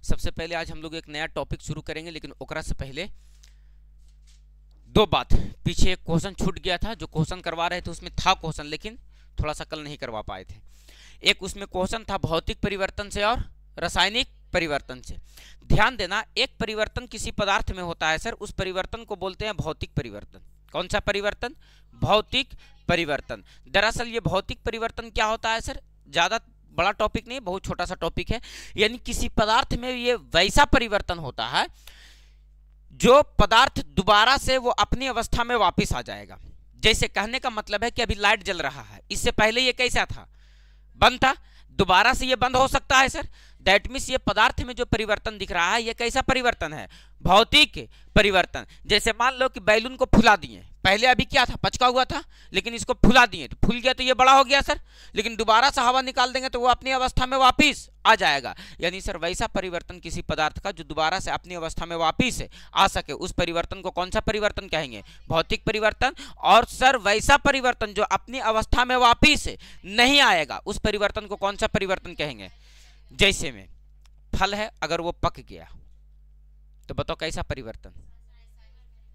सबसे पहले आज हम लोग एक नया टॉपिक शुरू करेंगे, लेकिन ओकरा से पहले दो बात। पीछे एक क्वेश्चन छूट गया था, जो क्वेश्चन करवा रहे थे उसमें था क्वेश्चन, लेकिन थोड़ा सा कल नहीं करवा पाए थे। एक उसमें क्वेश्चन था भौतिक परिवर्तन से और रासायनिक परिवर्तन से। ध्यान देना, एक परिवर्तन किसी पदार्थ में होता है सर, उस परिवर्तन को बोलते हैं भौतिक परिवर्तन। कौन सा परिवर्तन? भौतिक परिवर्तन। दरअसल ये भौतिक परिवर्तन क्या होता है सर? ज्यादा बड़ा टॉपिक नहीं, बहुत छोटा सा टॉपिक है। यानी किसी पदार्थ में ये वैसा परिवर्तन होता है जो पदार्थ दोबारा से वो अपनी अवस्था में वापस आ जाएगा। जैसे कहने का मतलब है कि अभी लाइट जल रहा है, इससे पहले ये कैसा था? बंद था, दोबारा से ये बंद हो सकता है सर। दैट मीन्स ये पदार्थ में जो परिवर्तन दिख रहा है ये कैसा परिवर्तन है? भौतिक परिवर्तन। जैसे मान लो कि बैलून को फुला दिए, पहले अभी क्या था? पचका हुआ था, लेकिन इसको फुला दिए तो फूल गया, तो ये बड़ा हो गया सर। लेकिन दोबारा से हवा निकाल देंगे तो वो अपनी अवस्था में वापिस आ जाएगा। यानी सर वैसा परिवर्तन किसी पदार्थ का जो दोबारा से अपनी अवस्था में वापिस आ सके, उस परिवर्तन को कौन सा परिवर्तन कहेंगे? भौतिक परिवर्तन। और सर वैसा परिवर्तन जो अपनी अवस्था में वापिस नहीं आएगा, उस परिवर्तन को कौन सा परिवर्तन कहेंगे? जैसे में फल है, अगर वो पक गया तो बताओ कैसा परिवर्तन?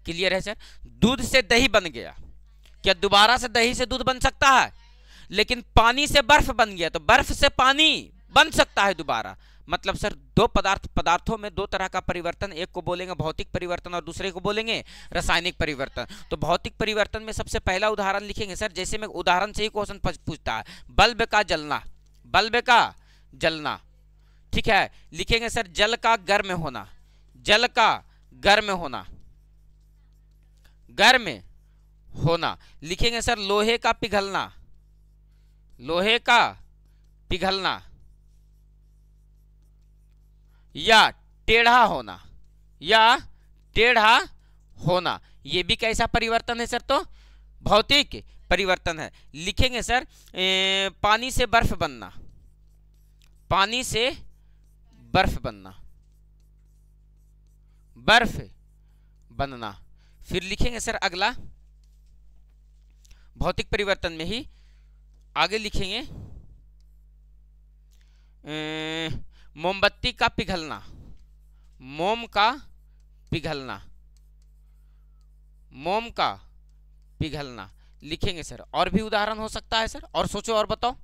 क्लियर है सर? दूध से दही बन गया, क्या दोबारा से दही से दूध बन सकता है? लेकिन पानी से बर्फ बन गया तो बर्फ से पानी बन सकता है दोबारा। मतलब सर दो पदार्थों में दो तरह का परिवर्तन, एक को बोलेंगे भौतिक परिवर्तन और दूसरे को बोलेंगे रासायनिक परिवर्तन। तो भौतिक परिवर्तन में सबसे पहला उदाहरण लिखेंगे सर, जैसे में उदाहरण से ही क्वेश्चन पूछता है, बल्ब का जलना। बल्ब का जलना, ठीक है। लिखेंगे सर जल का गर्म होना। जल का गर्म होना, गर्म होना। लिखेंगे सर लोहे का पिघलना। लोहे का पिघलना या टेढ़ा होना, या टेढ़ा होना। ये भी कैसा परिवर्तन है सर? तो भौतिक परिवर्तन है। लिखेंगे सर पानी से बर्फ बनना। पानी से बर्फ बनना, बर्फ बनना। फिर लिखेंगे सर अगला भौतिक परिवर्तन में ही आगे लिखेंगे मोमबत्ती का पिघलना। मोम का पिघलना, मोम का पिघलना। लिखेंगे सर और भी उदाहरण हो सकता है सर, और सोचो और बताओ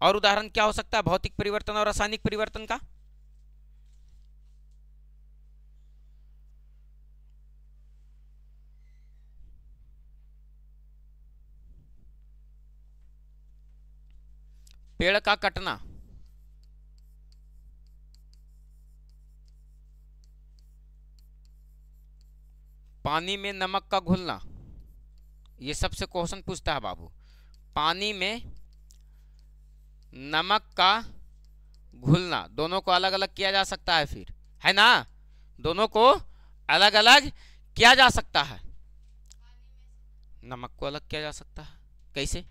और उदाहरण क्या हो सकता है भौतिक परिवर्तन और रासायनिक परिवर्तन का? पेड़ का कटना, पानी में नमक का घुलना। ये सबसे क्वेश्चन पूछता है बाबू, पानी में नमक का घुलना। दोनों को अलग अलग किया जा सकता है फिर, है ना? दोनों को अलग अलग किया जा सकता है। नमक को अलग किया जा सकता है कैसे?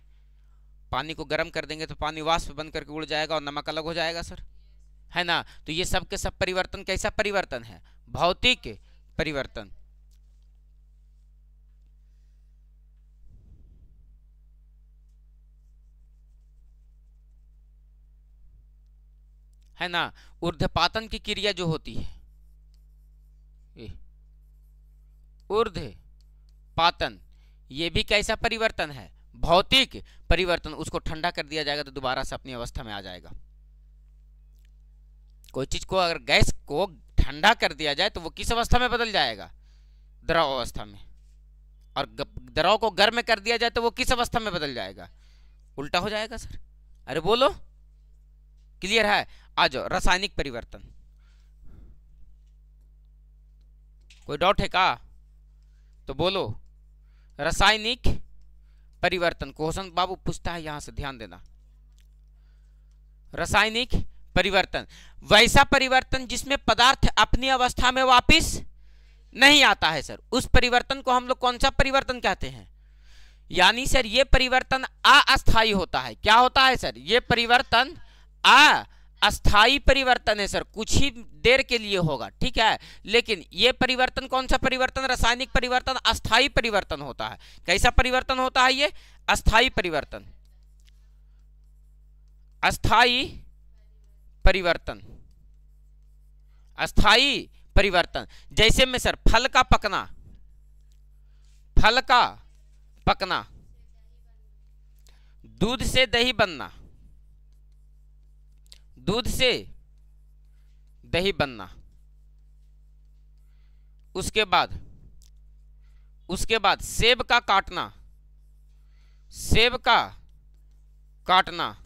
पानी को गर्म कर देंगे तो पानी वाष्प बन करके उड़ जाएगा और नमक अलग हो जाएगा सर, है ना? तो ये सब के सब परिवर्तन कैसा परिवर्तन है? भौतिक परिवर्तन। है ना? ऊर्ध्वपातन की क्रिया जो होती है, ऊर्ध्वपातन, ये भी कैसा परिवर्तन है? भौतिक परिवर्तन। उसको ठंडा कर दिया जाएगा तो दोबारा से अपनी अवस्था में आ जाएगा। कोई चीज को अगर गैस को ठंडा कर दिया जाए तो वो किस अवस्था में बदल जाएगा? द्रव अवस्था में। और द्रव को गर्म कर दिया जाए तो वो किस अवस्था में बदल जाएगा? उल्टा हो जाएगा सर। अरे बोलो, क्लियर है? आ जाओ रासायनिक परिवर्तन। कोई डाउट है का? तो बोलो। रासायनिक परिवर्तन क्वेश्चन बाबू पूछता है, यहां से ध्यान देना। रासायनिक परिवर्तन वैसा परिवर्तन जिसमें पदार्थ अपनी अवस्था में वापस नहीं आता है सर, उस परिवर्तन को हम लोग कौन सा परिवर्तन कहते हैं? यानी सर ये परिवर्तन अस्थायी होता है। क्या होता है सर? ये परिवर्तन अस्थायी परिवर्तन है सर, कुछ ही देर के लिए होगा, ठीक है। लेकिन ये परिवर्तन कौन सा परिवर्तन? रासायनिक परिवर्तन अस्थायी परिवर्तन होता है। कैसा परिवर्तन होता है ये? अस्थायी परिवर्तन। अस्थायी परिवर्तन। अस्थाई परिवर्तन। जैसे में सर फल का पकना, फल का पकना, दूध से दही बनना, दूध से दही बनना, उसके बाद सेब का काटना, सेब का काटना,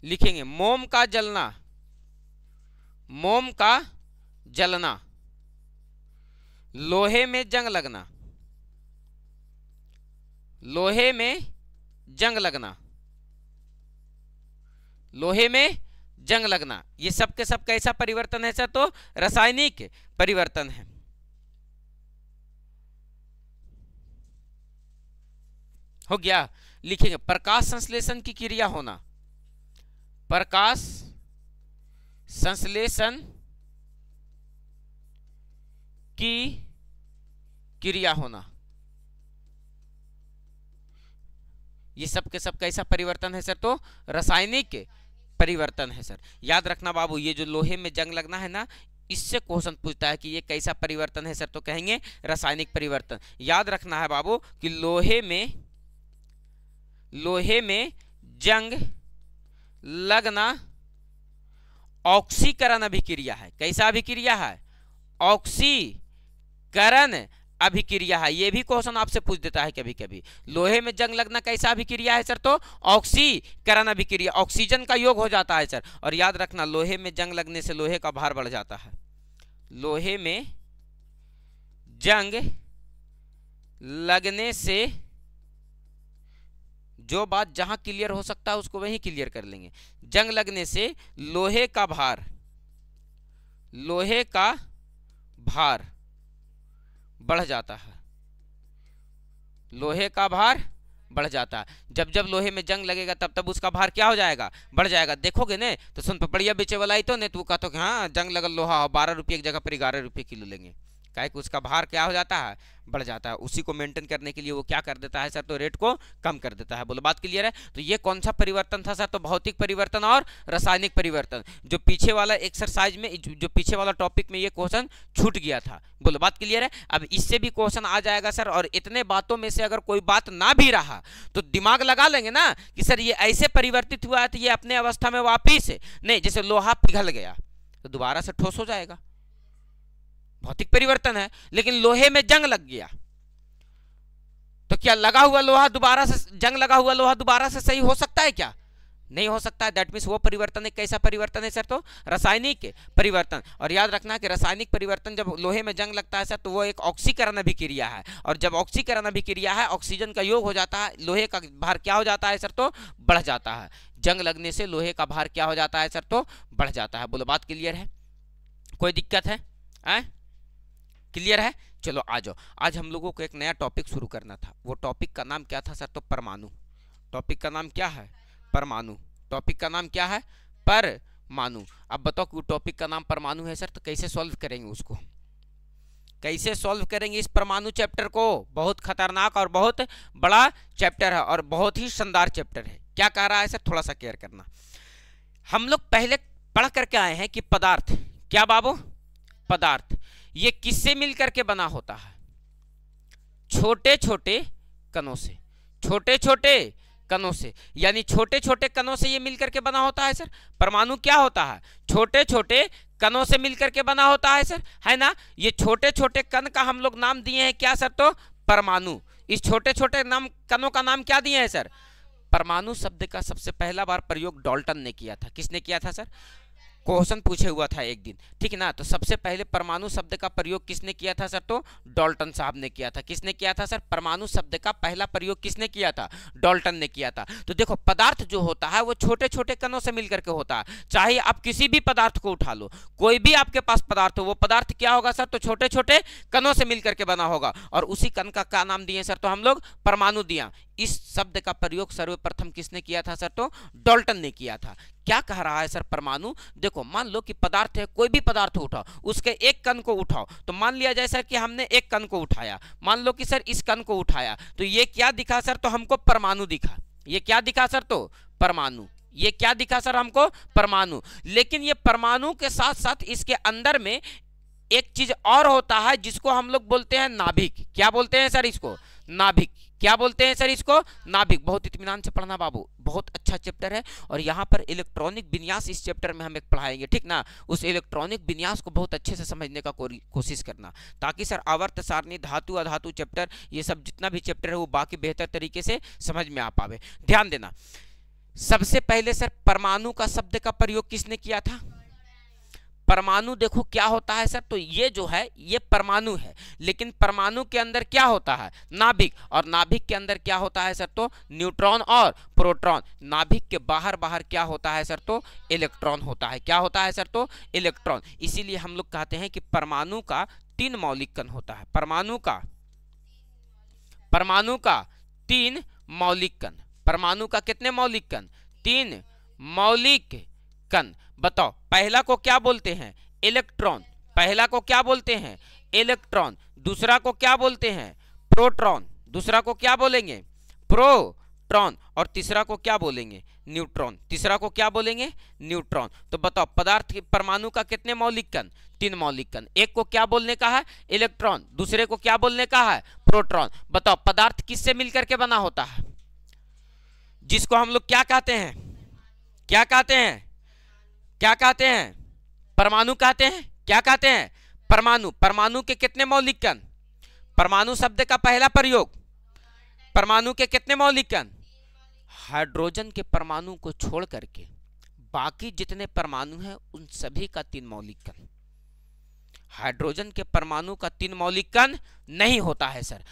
लिखेंगे मोम का जलना, मोम का जलना, लोहे में जंग लगना, लोहे में जंग लगना, लोहे में जंग लगना। ये सब के सब कैसा परिवर्तन है सर? तो रासायनिक परिवर्तन है। हो गया। लिखेंगे प्रकाश संश्लेषण की क्रिया होना, प्रकाश संश्लेषण की क्रिया होना। ये सब के सब कैसा परिवर्तन है सर? तो रासायनिक परिवर्तन है सर। याद रखना बाबू, ये जो लोहे में जंग लगना है ना, इससे क्वेश्चन पूछता है कि ये कैसा परिवर्तन है सर? तो कहेंगे रासायनिक परिवर्तन। याद रखना है बाबू कि लोहे में जंग लगना ऑक्सीकरण अभिक्रिया है। कैसा अभिक्रिया है? ऑक्सीकरण अभिक्रिया है। ये भी क्वेश्चन आपसे पूछ देता है कभी कभी। लोहे में जंग लगना कैसा अभिक्रिया है सर? तो ऑक्सीकरण अभिक्रिया, ऑक्सीजन का योग हो जाता है सर। और याद रखना लोहे में जंग लगने से लोहे का भार बढ़ जाता है। लोहे में जंग लगने से, जो बात जहां क्लियर हो सकता है उसको वहीं क्लियर कर लेंगे। जंग लगने से लोहे का भार बढ़ जाता है, लोहे का भार बढ़ जाता है। जब लोहे में जंग लगेगा तब उसका भार क्या हो जाएगा? बढ़ जाएगा। देखोगे ने तो सुन पपड़िया बेचे वाला ही तो ने, तू कहते हाँ जंग लगल लोहा 12 रुपये की जगह पर 11 रुपये किलो लेंगे। क्या कि उसका भार क्या हो जाता है? बढ़ जाता है। उसी को मेंटेन करने के लिए वो क्या कर देता है सर? तो रेट को कम कर देता है। बोलो बात क्लियर है? तो ये कौन सा परिवर्तन था सर? तो भौतिक परिवर्तन और रासायनिक परिवर्तन। जो पीछे वाला एक्सरसाइज में, जो पीछे वाला टॉपिक में ये क्वेश्चन छूट गया था। बोलो बात क्लियर है? अब इससे भी क्वेश्चन आ जाएगा सर। और इतने बातों में से अगर कोई बात ना भी रहा तो दिमाग लगा लेंगे ना कि सर ये ऐसे परिवर्तित हुआ है तो ये अपने अवस्था में वापिस नहीं, जैसे लोहा पिघल गया तो दोबारा से ठोस हो जाएगा, भौतिक परिवर्तन है। लेकिन लोहे में जंग लग गया तो क्या लगा हुआ लोहा दोबारा से, जंग लगा हुआ लोहा दोबारा से सही हो सकता है क्या? नहीं हो सकता है। दैट मीन्स वो परिवर्तन एक कैसा परिवर्तन है सर? तो रासायनिक परिवर्तन। और याद रखना कि रासायनिक परिवर्तन जब लोहे में जंग लगता है सर तो वो एक ऑक्सीकरण अभिक्रिया है। और जब ऑक्सीकरण अभिक्रिया है, ऑक्सीजन का योग हो जाता है, लोहे का भार क्या हो जाता है सर? तो बढ़ जाता है। जंग लगने से लोहे का भार क्या हो जाता है सर? तो बढ़ जाता है। बोलो बात क्लियर है? कोई दिक्कत है? क्लियर है? चलो आ जाओ। आज हम लोगों को एक नया टॉपिक शुरू करना था। वो टॉपिक का नाम क्या था सर? तो परमाणु। टॉपिक का नाम क्या है? परमाणु। टॉपिक का नाम क्या है? परमाणु। अब बताओ कि टॉपिक का नाम परमाणु है सर, तो कैसे सॉल्व करेंगे उसको? कैसे सॉल्व करेंगे इस परमाणु चैप्टर को? बहुत खतरनाक और बहुत बड़ा चैप्टर है और बहुत ही शानदार चैप्टर है। क्या कह रहा है सर? थोड़ा सा केयर करना। हम लोग पहले पढ़ करके आए हैं कि पदार्थ, क्या बाबू? पदार्थ ये किससे मिलकर के बना होता है? छोटे छोटे कणों से। छोटे छोटे कणों से, यानी छोटे छोटे कणों से ये मिलकर के बना होता है सर। परमाणु क्या होता है? छोटे छोटे कणों से मिलकर के बना होता है सर, है ना? ये छोटे छोटे कण का हम लोग नाम दिए हैं क्या सर? तो परमाणु। इस छोटे छोटे कणों का नाम क्या दिए हैं सर? परमाणु शब्द का सबसे पहला बार प्रयोग डाल्टन ने किया था। किसने किया था सर? क्वेश्चन पूछे हुआ था एक दिन, ठीक है ना? तो सबसे पहले परमाणु शब्द का प्रयोग किसने किया था सर? तो डाल्टन साहब ने किया था। किसने किया था सर? परमाणु शब्द का पहला प्रयोग किसने किया था? डाल्टन ने किया था। तो देखो पदार्थ जो होता है वो छोटे छोटे कणों से मिलकर के होता है। चाहे आप किसी भी पदार्थ को उठा लो, कोई भी आपके पास पदार्थ हो, वो पदार्थ क्या होगा सर? तो छोटे छोटे कणों से मिलकर के बना होगा। और उसी कण का क्या नाम दिए सर? तो हम लोग परमाणु दिया। इस शब्द का प्रयोग सर्वप्रथम किसने किया था सर? तो डाल्टन ने किया था। क्या कह रहा है सर परमाणु? देखो मान लो कि पदार्थ है, कोई भी पदार्थ उठाओ, उसके एक कण को उठाओ। तो मान लिया जाए सर कि हमने एक कण को उठाया, मान लो कि सर इस कण को उठाया, तो ये क्या दिखा सर? तो हमको परमाणु दिखा। ये क्या दिखा सर? तो परमाणु। ये क्या दिखा सर हमको? परमाणु। लेकिन ये परमाणु के साथ साथ इसके अंदर में एक चीज और होता है जिसको हम लोग बोलते हैं नाभिक। क्या बोलते हैं सर इसको? नाभिक। क्या बोलते हैं सर इसको? नाभिक। बहुत इत्मीनान से पढ़ना बाबू, बहुत अच्छा चैप्टर है। और यहाँ पर इलेक्ट्रॉनिक विन्यास इस चैप्टर में हम एक पढ़ाएंगे, ठीक ना। उस इलेक्ट्रॉनिक विन्यास को बहुत अच्छे से समझने का कोशिश करना, ताकि सर आवर्त सारणी, धातु अधातु चैप्टर, ये सब जितना भी चैप्टर है वो बाकी बेहतर तरीके से समझ में आ पावे। ध्यान देना, सबसे पहले सर परमाणु का शब्द का प्रयोग किसने किया था? परमाणु देखो क्या होता है सर, तो ये जो है ये परमाणु है, लेकिन परमाणु के अंदर क्या होता है? नाभिक। और नाभिक के अंदर क्या होता है सर? तो न्यूट्रॉन और प्रोटॉन। नाभिक के बाहर बाहर क्या होता है सर? तो इलेक्ट्रॉन होता है। क्या होता है सर? तो इलेक्ट्रॉन। इसीलिए हम लोग कहते हैं कि परमाणु का 3 मौलिक कण होता है। परमाणु का 3 मौलिक कण। परमाणु का कितने मौलिक कण? 3 मौलिक कण। बताओ, पहला को क्या बोलते हैं? इलेक्ट्रॉन। पहला को क्या बोलते हैं? इलेक्ट्रॉन। दूसरा को क्या बोलते हैं? प्रोटॉन। दूसरा को क्या बोलेंगे? प्रोटॉन। और तीसरा को क्या बोलेंगे? न्यूट्रॉन। तीसरा को क्या बोलेंगे? न्यूट्रॉन। तो बताओ, पदार्थ के परमाणु का कितने मौलिक कण? 3 मौलिक कण। एक को क्या बोलने का है? इलेक्ट्रॉन। दूसरे को क्या बोलने का है? प्रोटॉन। बताओ, पदार्थ किससे मिलकर के बना होता है? जिसको हम लोग क्या कहते हैं? क्या कहते हैं? क्या कहते हैं? परमाणु कहते हैं। क्या कहते हैं? परमाणु। परमाणु के कितने मौलिक कण? परमाणु शब्द का पहला प्रयोग, परमाणु के कितने मौलिक कण? हाइड्रोजन के परमाणु को छोड़ करके बाकी जितने परमाणु हैं उन सभी का 3 मौलिक कण। हाइड्रोजन के परमाणु का 3 मौलिक कण नहीं होता है सर।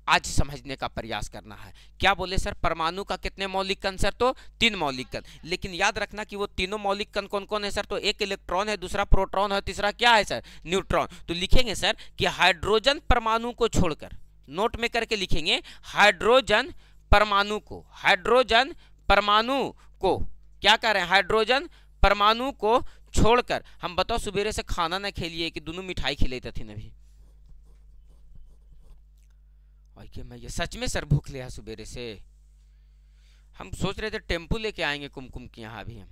आज समझने का प्रयास करना है। क्या बोले सर? परमाणु का कितने मौलिक कण सर? तो 3 मौलिक कण। लेकिन याद रखना कि वो तीनों मौलिक कण कौन कौन है सर? तो एक इलेक्ट्रॉन है, दूसरा प्रोटॉन है, तीसरा क्या है सर? न्यूट्रॉन। तो लिखेंगे सर कि हाइड्रोजन परमाणु को छोड़कर, नोट में करके लिखेंगे, हाइड्रोजन परमाणु को, हाइड्रोजन परमाणु को क्या कर रहे हैं? हाइड्रोजन परमाणु को छोड़कर। हम बताओ, सुबेरे से खाना ना खेलिए कि दोनों मिठाई खिले थे अभी? कि मैं ये सच में सर भूख लिया सुबेरे से। हम सोच रहे थे टेम्पू लेके आएंगे कुमकुम के यहाँ। अभी हम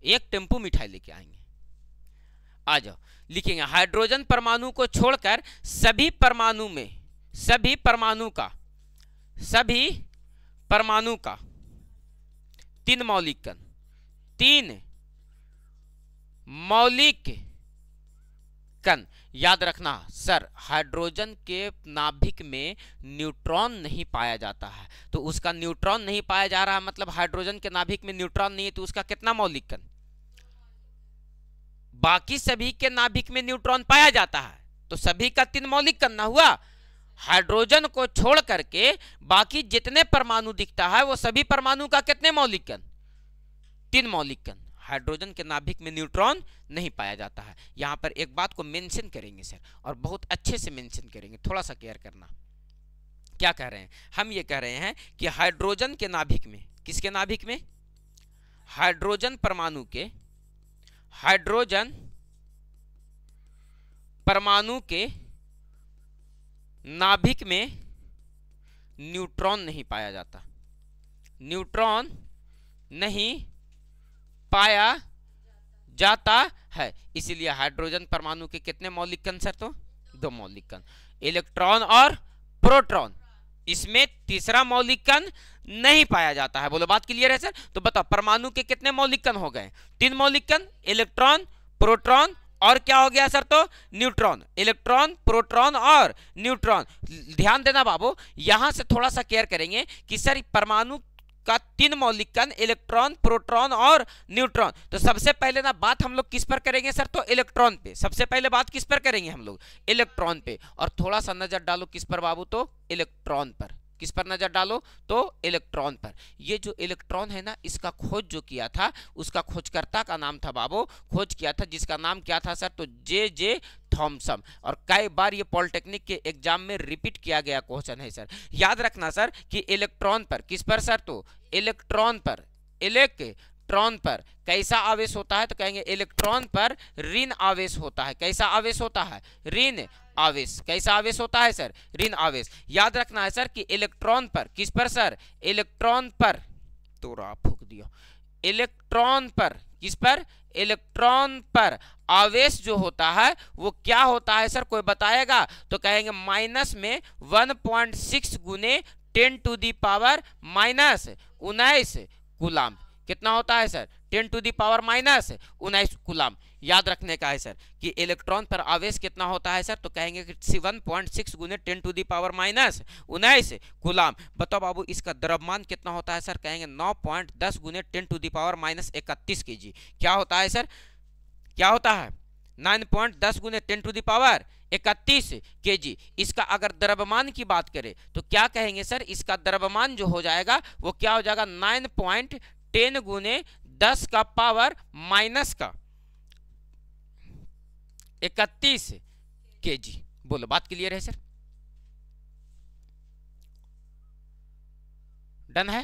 एक टेम्पू मिठाई लेके आएंगे। आ जाओ, लिखेंगे हाइड्रोजन परमाणु को छोड़कर सभी परमाणु में, सभी परमाणु का 3 मौलिक कण, 3 मौलिक कण। याद रखना सर, हाइड्रोजन के नाभिक में न्यूट्रॉन नहीं पाया जाता है, तो उसका न्यूट्रॉन नहीं पाया जा रहा है, मतलब हाइड्रोजन के नाभिक में न्यूट्रॉन नहीं है, तो उसका कितना मौलिक कण? बाकी सभी के नाभिक में न्यूट्रॉन पाया जाता है, तो सभी का 3 मौलिक कण ना हुआ। हाइड्रोजन को छोड़ करके बाकी जितने परमाणु दिखता है वो सभी परमाणु का कितने मौलिक कण? 3 मौलिक कण। हाइड्रोजन के नाभिक में न्यूट्रॉन नहीं पाया जाता है। यहां पर एक बात को मेंशन करेंगे सर, और बहुत अच्छे से मेंशन करेंगे, थोड़ा सा केयर करना। क्या कह रहे हैं हम? ये कह रहे हैं कि हाइड्रोजन के नाभिक में, किसके नाभिक में? हाइड्रोजन परमाणु के, हाइड्रोजन परमाणु के नाभिक में न्यूट्रॉन नहीं पाया जाता, न्यूट्रॉन नहीं पाया जाता है। इसीलिए हाइड्रोजन परमाणु के कितने मौलिक कण सर? तो 2 मौलिक कण, इलेक्ट्रॉन और प्रोटॉन। इसमें तीसरा मौलिक कण नहीं पाया जाता है। बोलो, बात क्लियर है सर? तो बताओ, परमाणु के कितने मौलिक कण हो गए? 3 मौलिक कण, इलेक्ट्रॉन, प्रोटॉन और क्या हो गया सर? तो न्यूट्रॉन। इलेक्ट्रॉन, प्रोटॉन और न्यूट्रॉन। ध्यान देना बाबू, यहां से थोड़ा सा केयर करेंगे कि सर परमाणु का 3 मौलिक कण, इलेक्ट्रॉन, प्रोटॉन और न्यूट्रॉन। तो सबसे पहले ना बात हम लोग किस पर करेंगे सर? तो इलेक्ट्रॉन पे। सबसे पहले बात किस पर करेंगे हम लोग? इलेक्ट्रॉन पे। और थोड़ा सा नजर डालो किस पर बाबू? तो इलेक्ट्रॉन पर। किस पर नजर डालो? तो इलेक्ट्रॉन पर। ये जो इलेक्ट्रॉन है ना, इसका खोज जो किया था, उसका खोजकर्ता का नाम था बाबू, खोज किया था जिसका नाम क्या था सर? तो जे थॉमसन। और कई बार ये पॉलिटेक्निक के एग्जाम में रिपीट किया गया क्वेश्चन है सर। याद रखना सर कि इलेक्ट्रॉन पर, किस पर सर? तो इलेक्ट्रॉन पर, इलेक्ट्रॉन पर कैसा आवेश होता है? तो कहेंगे इलेक्ट्रॉन पर ऋण आवेश होता है। कैसा आवेश होता है? ऋण आवेश। कैसा आवेश होता है सर? ऋण आवेश। याद रखना है सर कि इलेक्ट्रॉन पर, किस पर सर? इलेक्ट्रॉन पर, तो फूक दियो। इलेक्ट्रॉन पर, किस पर? इलेक्ट्रॉन पर आवेश जो होता है वो क्या होता है सर, कोई बताएगा? तो कहेंगे माइनस में 1.6 गुने 10⁻⁻19 कूलाम। कितना होता है सर? 10⁻⁻19 कूलाम। याद रखने का है सर कि इलेक्ट्रॉन पर आवेश कितना होता है सर, तो कहेंगे कि 1.6 गुने 10⁻⁻19 कूलाम। बताओ बाबू इसका द्रव्यमान कितना होता है सर, कहेंगे 9.10 गुने 10⁻31 kg। क्या होता है सर, क्या होता है? 9.10 गुने 10⁻31 kg। इसका अगर द्रव्यमान की बात करें तो क्या कहेंगे सर, इसका द्रव्यमान जो हो जाएगा वो क्या हो जाएगा? 9.10 गुने 10 का पावर माइनस का 31 kg। बोलो बात क्लियर है सर? डन है,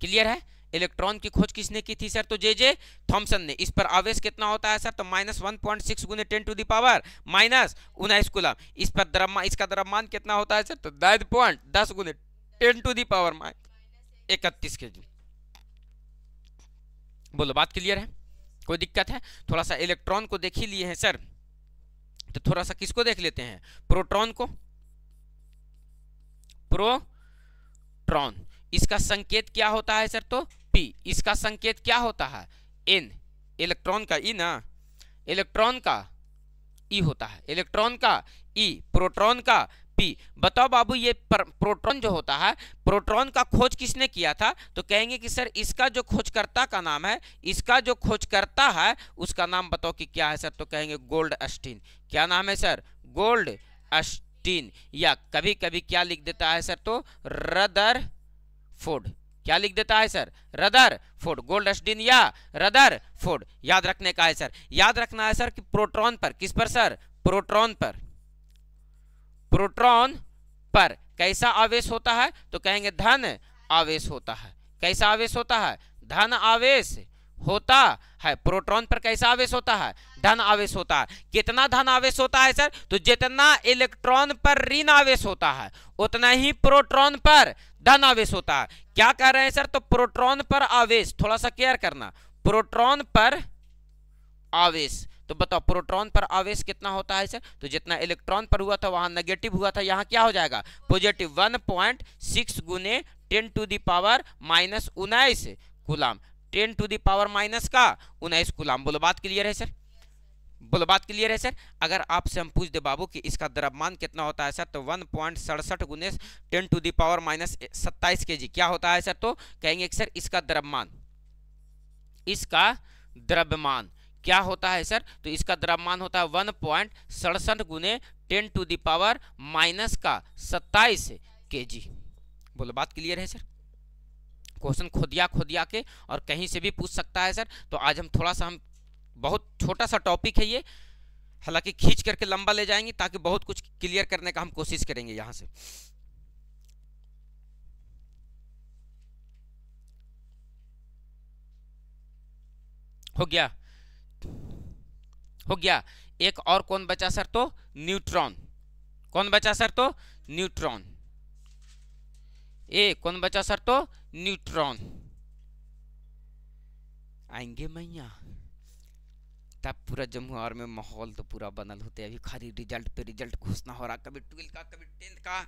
क्लियर है? इलेक्ट्रॉन की खोज किसने की थी सर, तो जे थॉमसन ने। इस पर आवेश कितना होता है सर, तो -1.6 गुने 10⁻⁻19 कूलम। इस पर द्रव्यमान, इसका द्रव्यमान कितना होता है सर, तो 9.10 गुने 10⁻31 kg। बोलो बात क्लियर है? कोई दिक्कत है? थोड़ा सा इलेक्ट्रॉन को देख ही लिए हैं सर, तो थोड़ा सा किसको देख लेते हैं, प्रोटॉन को। प्रोटॉन, इसका संकेत क्या होता है सर, तो P। इसका संकेत क्या होता है, N। इलेक्ट्रॉन का E ना, इलेक्ट्रॉन का E होता है, इलेक्ट्रॉन का E, प्रोटॉन का P। बताओ बाबू ये प्रोटॉन जो होता है, प्रोटॉन का खोज किसने किया था, तो कहेंगे कि सर इसका जो खोजकर्ता का नाम है, इसका जो खोजकर्ता है उसका नाम बताओ कि क्या है सर, तो कहेंगे गोल्डस्टीन। क्या नाम है सर, गोल्डस्टीन। या कभी कभी क्या लिख देता है सर, तो रदरफोर्ड। क्या लिख देता है सर, रदरफोर्ड। गोल्डस्टीन या रदरफोर्ड। याद रखने का है सर, याद रखना है सर कि प्रोटॉन पर, किस पर सर, प्रोटॉन पर, प्रोटॉन पर कैसा आवेश होता है, तो कहेंगे धन आवेश होता है। कैसा आवेश होता है, धन आवेश होता है। प्रोटॉन पर कैसा आवेश होता है, धन आवेश होता है। कितना धन आवेश होता है सर, तो जितना इलेक्ट्रॉन पर ऋण आवेश होता है उतना ही प्रोटॉन पर धन आवेश होता है। क्या कह रहे हैं सर, तो प्रोटॉन पर आवेश, थोड़ा सा केयर करना, प्रोटॉन पर आवेश। तो बताओ प्रोटॉन पर आवेश कितना होता है सर, तो जितना इलेक्ट्रॉन पर हुआ था वहां नेगेटिव हुआ था, यहाँ क्या हो जाएगा, पॉजिटिव। 1.6 गुने 10⁻⁻19 कूलाम। 10⁻⁻19 कूलाम। बोलो बात क्लियर है सर, बोलो बात क्लियर है सर? अगर आपसे हम पूछ दे बाबू कि इसका द्रव्यमान कितना होता है सर, तो 1.67 गुने 10⁻⁻27 kg। क्या होता है सर, तो कहेंगे कि सर इसका द्रव्यमान, इसका द्रव्यमान क्या होता है सर, तो इसका द्रव्यमान होता है 1.67 गुने 10⁻⁻27 kg। बोलो बात क्लियर है सर? क्वेश्चन खोदिया के और कहीं से भी पूछ सकता है सर। तो आज हम थोड़ा सा, हम बहुत छोटा सा टॉपिक है ये, हालांकि खींच करके लंबा ले जाएंगे ताकि बहुत कुछ क्लियर करने का हम कोशिश करेंगे। यहां से हो गया, हो गया। एक और कौन बचा सर, तो न्यूट्रॉन। कौन बचा सर, तो न्यूट्रॉन। ए कौन बचा सर, तो न्यूट्रॉन। आएंगे मैया, तब पूरा जमुआर में माहौल तो पूरा बनल होते। अभी खाली रिजल्ट पे रिजल्ट घोषणा हो रहा, कभी 12 का कभी 10 का।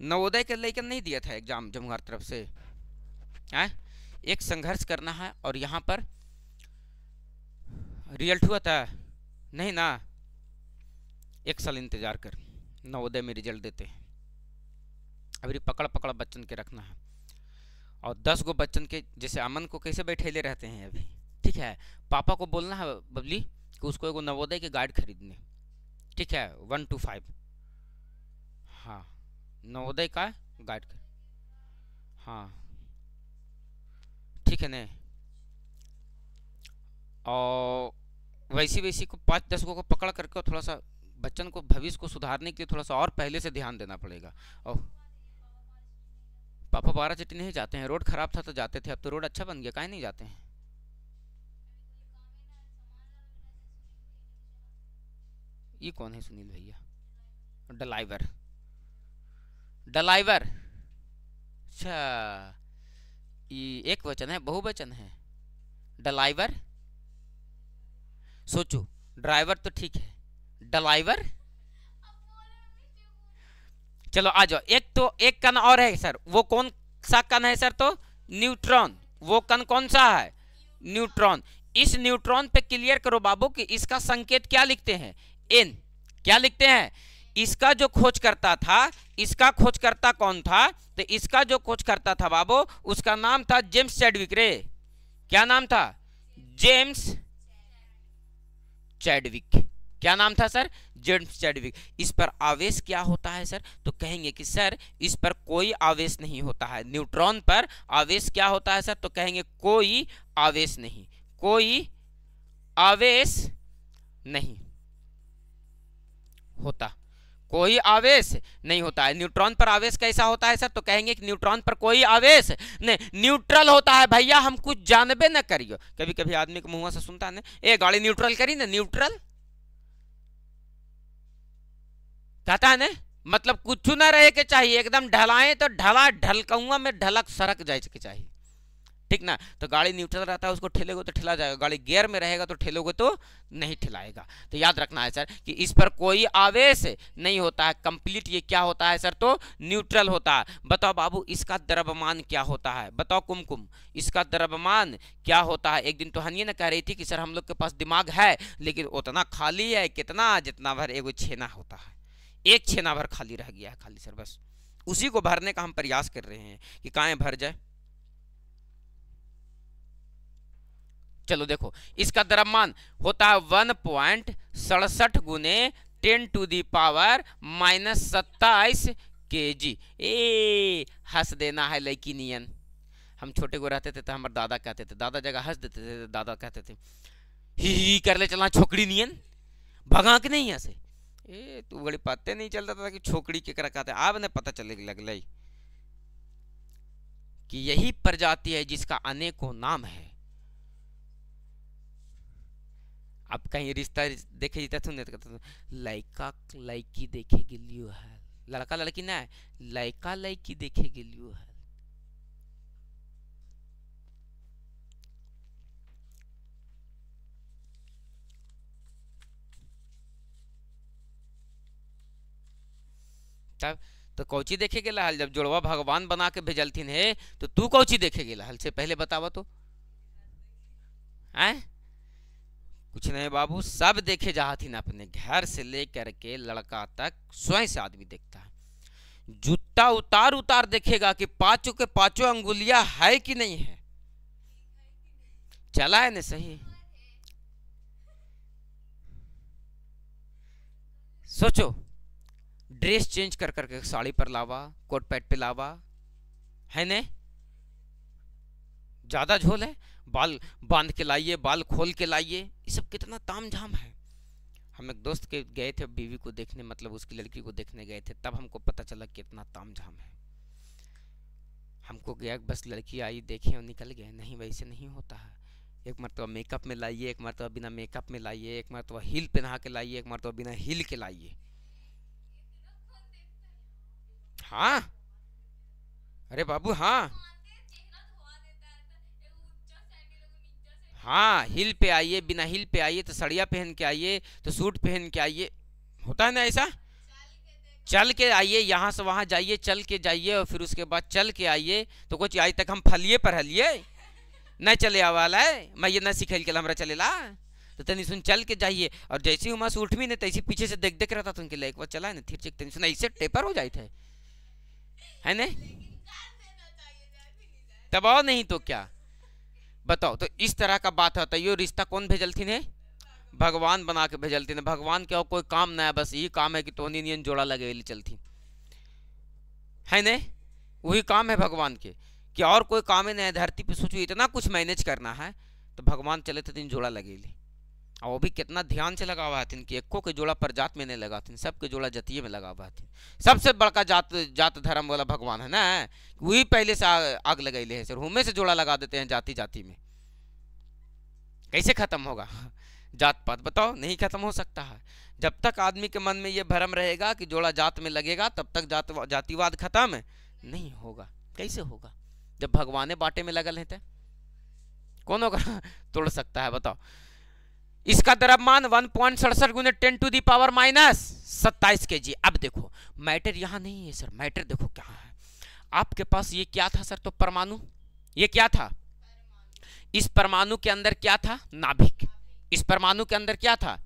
नवोदय के लेकर नहीं दिया था एग्जाम जमुआर तरफ से है। एक संघर्ष करना है, और यहाँ पर रिजल्ट हुआ था नहीं ना, एक साल इंतजार कर, नवोदय में रिजल्ट देते हैं। अभी पकड़ पकड़ बच्चन के रखना है, और 10 गो बच्चन के, जैसे अमन को कैसे बैठेले रहते हैं अभी, ठीक है। पापा को बोलना है बबली कि उसको एगो नवोदय के गाइड खरीदने, ठीक है, 1 to 5। हाँ नवोदय का गाइड कर, हाँ ठीक है न। और वैसी वैसी को 5-10 को पकड़ करके थोड़ा सा बच्चन को भविष्य को सुधारने के लिए थोड़ा सा और पहले से ध्यान देना पड़ेगा। और पापा 12 चिट्ठी नहीं जाते हैं, रोड खराब था तो जाते थे, अब तो रोड अच्छा बन गया, काहे नहीं जाते हैं। ये कौन है सुनील भैया, डलाइवर, डलाइवर, अच्छा एक वचन है, बहुवचन है? ड्राइवर, सोचो, ड्राइवर तो ठीक है, ड्राइवर। चलो आ जाओ, एक कण और है सर, वो कौन सा कण है सर? तो न्यूट्रॉन। वो कण कौन सा है? न्यूट्रॉन। इस न्यूट्रॉन पे क्लियर करो बाबू कि इसका संकेत क्या लिखते हैं? एन। क्या लिखते हैं? इसका जो खोज करता था, इसका खोजकर्ता कौन था? तो इसका जो खोज करता था बाबू, उसका नाम था जेम्स चैडविक रे। क्या नाम था? James Chadwick. क्या नाम था सर? James Chadwick. इस पर आवेश क्या होता है सर? तो कहेंगे कि सर इस पर कोई आवेश नहीं होता है। न्यूट्रॉन पर आवेश क्या होता है सर? तो कहेंगे कोई आवेश नहीं, कोई आवेश नहीं होता, कोई आवेश नहीं होता है। न्यूट्रॉन पर आवेश कैसा होता है सर? तो कहेंगे कि न्यूट्रॉन पर कोई आवेश नहीं, न्यूट्रल होता है भैया। हम कुछ जानबे न करियो। कभी कभी आदमी को मुंह से सुनता है ना, ए गाड़ी न्यूट्रल करी ना, न्यूट्रल कहता है ना, मतलब कुछ ना रहे के चाहिए, एकदम ढलाए तो ढला ढलकुआ में ढलक सरक जाए के चाहिए, ठीक ना? तो गाड़ी न्यूट्रल रहता है, उसको ठेलोगे तो ठेला जाएगा। गाड़ी गियर में रहेगा तो ठेलोगे तो नहीं ठेलाएगा। तो याद रखना है सर कि इस पर कोई आवेश नहीं होता है। कंप्लीट ये क्या होता है सर? तो न्यूट्रल होता है। बताओ बाबू इसका द्रव्यमान क्या होता है? बताओ कुमकुम, इसका द्रव्यमान क्या होता है? एक दिन तो हनिए ने कह रही थी कि सर हम लोग के पास दिमाग है लेकिन उतना खाली है, कितना? जितना भर एगो छेना होता है, एक छेना भर खाली रह गया है, खाली सर। बस उसी को भरने का हम प्रयास कर रहे हैं कि कहाँ भर जाए। चलो देखो, इसका द्रव्यमान होता है 1.67 गुने 10⁻⁻27 kg। ए हंस देना है लड़की नियन। हम छोटे को रहते थे तो हमारे दादा कहते थे, दादा जगह हंस देते थे, दादा कहते थे ही कर ले चलना छोकरी नियन, भगा के नहीं हंसे। ए तू बड़ी पत्ते नहीं चलता था कि छोकरी के कर कहते। अब ने पता चले लगल कि यही प्रजाति है जिसका अनेकों नाम है। अब कहीं रिश्ता देखे जाता तो लड़का लड़की देखे गिलियो है, लड़का लड़की ना है, लड़का लड़की देखे गिलियो है। तब तो कौची देखे गेला हल? जब जोड़वा भगवान बना के भेजलथिन है तो तू कौची देखे गेला हल? से पहले बतावा तो हैं? कुछ नहीं बाबू, सब देखे जाहथिन अपने घर से लेकर के लड़का तक, स्वयं से आदमी देखता है। जूता उतार उतार देखेगा कि पांचों के पांचों अंगुलियां है कि नहीं है, चला है ना सही। सोचो, ड्रेस चेंज कर करके साड़ी पर लावा, कोट पैंट पे लावा, है ने? ज्यादा झोल है, बाल बांध के लाइए, बाल खोल के लाइए, ये सब कितना ताम झाम है। हम एक दोस्त के गए थे बीवी को देखने, मतलब उसकी लड़की को देखने गए थे, तब हमको पता चला कितना ताम झाम है। हमको गया बस लड़की आई, देखे और निकल गए। नहीं, वैसे नहीं होता है। एक मरतबा मेकअप में लाइए, एक मरतबा बिना मेकअप में लाइए, एक मरतबा हील पहना के लाइए, एक मरतबा बिना हील के लाइए। हाँ अरे बाबू, हाँ हाँ, हिल पे आइए, बिना हिल पे आइए, तो सड़िया पहन के आइए, तो सूट पहन के आइए, होता है ना ऐसा? चल के आइए, यहाँ से वहाँ जाइए, चल के जाइए, और फिर उसके बाद चल के आइए। तो कुछ आज तक हम फलिए पर हलिए न चले आवाला है, मैं ये न सिखल के हमरा चलेला। तो तनी सुन चल के जाइए, और जैसे ही वहाँ से उठ भी नहीं, तैसे पीछे से देख देख रहा था, तो उनके लिए एक बार चला है ना, फिर तनी सुन ऐसे टेपर हो जाए थे, है ना? तब और नहीं तो क्या बताओ। तो इस तरह का बात है। तो ये रिश्ता कौन भेजलथिन है? भगवान बना के भेजलथिन है। भगवान के और कोई काम ना है, बस यही काम है कि तोनी नियन जोड़ा लगे चलती है ने, वही काम है भगवान के, कि और कोई काम ही नहीं है धरती पे। सोचो इतना कुछ मैनेज करना है, तो भगवान चले थे दिन जोड़ा लगेली, और वो भी कितना ध्यान से लगा हुआ थी कि एको के जोड़ा प्रजात में नहीं लगा थी, सबके जोड़ा जतिये में लगा हुआ थी। सबसे बड़का जात धर्म वाला भगवान है ना, वही पहले से आग लगैले है सर, हुमे से जोड़ा लगा देते हैं जाति जाति में। कैसे खत्म होगा जात पात? बताओ, नहीं खत्म हो सकता है। जब तक आदमी के मन में ये भ्रम रहेगा कि जोड़ा जात में लगेगा, तब तक जातिवाद खत्म नहीं होगा। कैसे होगा? जब भगवाने बाटे में लगल है तो कौन होगा तोड़ सकता है बताओ। इसका द्रव्यमान 1.67 गुने 10 टू दी पावर -27 kg। अब देखो मैटर यहां नहीं है सर, मैटर देखो क्या है आपके पास। ये क्या था सर? तो परमाणु। ये क्या था? इस परमाणु के अंदर क्या था? नाभिक। इस परमाणु के अंदर क्या था?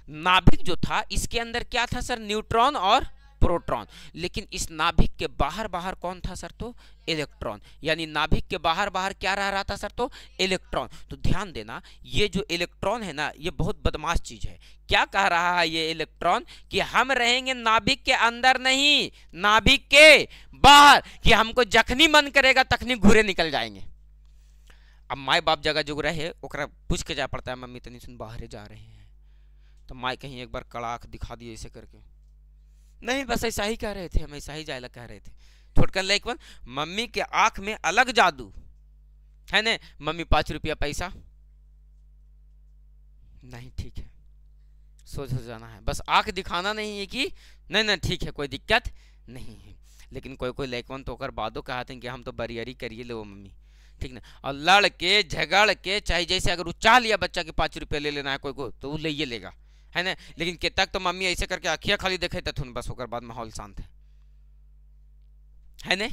नाभिक जो था इसके अंदर क्या था सर? न्यूट्रॉन और प्रोटॉन। लेकिन इस नाभिक के बाहर बाहर कौन था सर? तो इलेक्ट्रॉन। यानी नाभिक के बाहर बाहर क्या रह रहा था सर? तो इलेक्ट्रॉन। तो ध्यान देना ये जो इलेक्ट्रॉन है ना ये बहुत बदमाश चीज है। क्या कह रहा है ये इलेक्ट्रॉन? कि हम रहेंगे नाभिक के अंदर नहीं, नाभिक के बाहर, कि हमको जखनी मन करेगा तखनी घूरे निकल जाएंगे। अब माए बाप जगह जो रहे ओकरा पूछ के जा पड़ता है, मम्मी तनी सुन बाहर जा रहे हैं, तो माए कहीं एक बार कड़ाक दिखा दिए ऐसे करके, नहीं बस ऐसा ही कह रहे थे, हम ऐसा ही जायला कह रहे थे। छोटकन लइकवन मम्मी के आंख में अलग जादू है ने, मम्मी 5 रुपया पैसा नहीं, ठीक है सोच हो जाना है, बस आंख दिखाना नहीं है कि नहीं नहीं ठीक है कोई दिक्कत नहीं है। लेकिन कोई कोई लइकवन तो ओकर बादो कहते हैं कि हम तो बरियरी करिए ले वो मम्मी, ठीक ना। और लड़ के झगड़ के चाहे जैसे अगर वो चाह लिया बच्चा के 5 रुपया ले लेना है कोई को तो वो ले लेगा है ना। लेकिन के तक तो मम्मी ऐसे करके आखिया खाली देखे तथुन बस होकर बाद माहौल शांत है ना।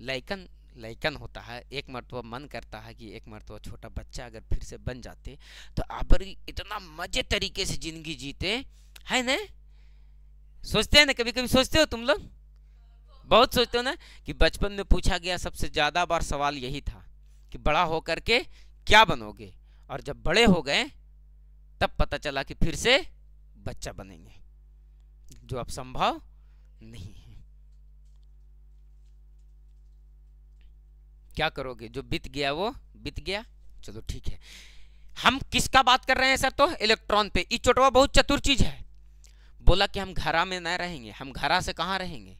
लइकन लइकन होता है, एक मरतबा मन करता है कि एक मरतबा छोटा बच्चा अगर फिर से बन जाते तो आप इतना मजे तरीके से जिंदगी जीते है ना। सोचते हैं ना, कभी कभी सोचते हो तुम लोग, बहुत सोचते हो ना कि बचपन में पूछा गया सबसे ज्यादा बार सवाल यही था कि बड़ा होकर के क्या बनोगे, और जब बड़े हो गए तब पता चला कि फिर से बच्चा बनेंगे, जो अब संभव नहीं है। क्या करोगे? जो बीत गया वो बीत गया, चलो ठीक है। हम किसका बात कर रहे हैं सर? तो इलेक्ट्रॉन पे। ई चोटवा बहुत चतुर चीज है, बोला कि हम घरा में न रहेंगे, हम घरा से कहाँ रहेंगे?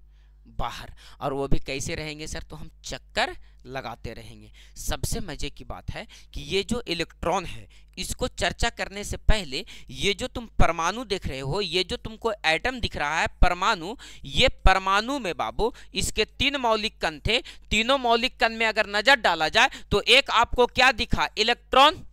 बाहर। और वो भी कैसे रहेंगे सर? तो हम चक्कर लगाते रहेंगे। सबसे मजे की बात है कि ये जो इलेक्ट्रॉन है इसको चर्चा करने से पहले ये जो तुम परमाणु देख रहे हो, ये जो तुमको एटम दिख रहा है परमाणु, ये परमाणु में बाबू इसके 3 मौलिक कण थे। तीनों मौलिक कण में अगर नजर डाला जाए तो एक आपको क्या दिखा? इलेक्ट्रॉन।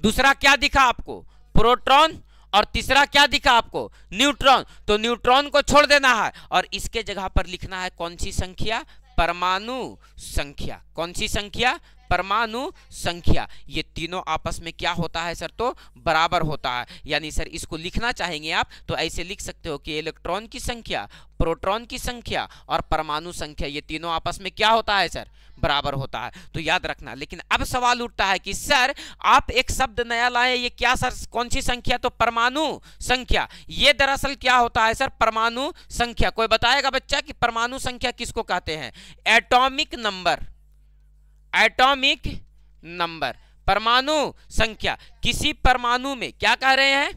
दूसरा क्या दिखा आपको? प्रोटॉन। और तीसरा क्या दिखा आपको? न्यूट्रॉन। तो न्यूट्रॉन को छोड़ देना है और इसके जगह पर लिखना है कौन सी संख्या? परमाणु संख्या। कौन सी संख्या? परमाणु संख्या। ये तीनों आपस में क्या होता है सर? तो बराबर होता है। यानी सर इसको लिखना चाहेंगे आप तो ऐसे लिख सकते हो कि इलेक्ट्रॉन की संख्या, प्रोटॉन की संख्या और परमाणु संख्या ये तीनों आपस में क्या होता है सर? बराबर होता है। तो याद रखना। लेकिन अब सवाल उठता है कि सर आप एक शब्द नया लाए, ये क्या सर? कौन सी संख्या? तो परमाणु संख्या। ये दरअसल क्या होता है सर? परमाणु संख्या। कोई बताएगा बच्चा कि परमाणु संख्या किसको कहते हैं? Atomic number. एटॉमिक नंबर, परमाणु संख्या। किसी परमाणु में क्या कह रहे हैं?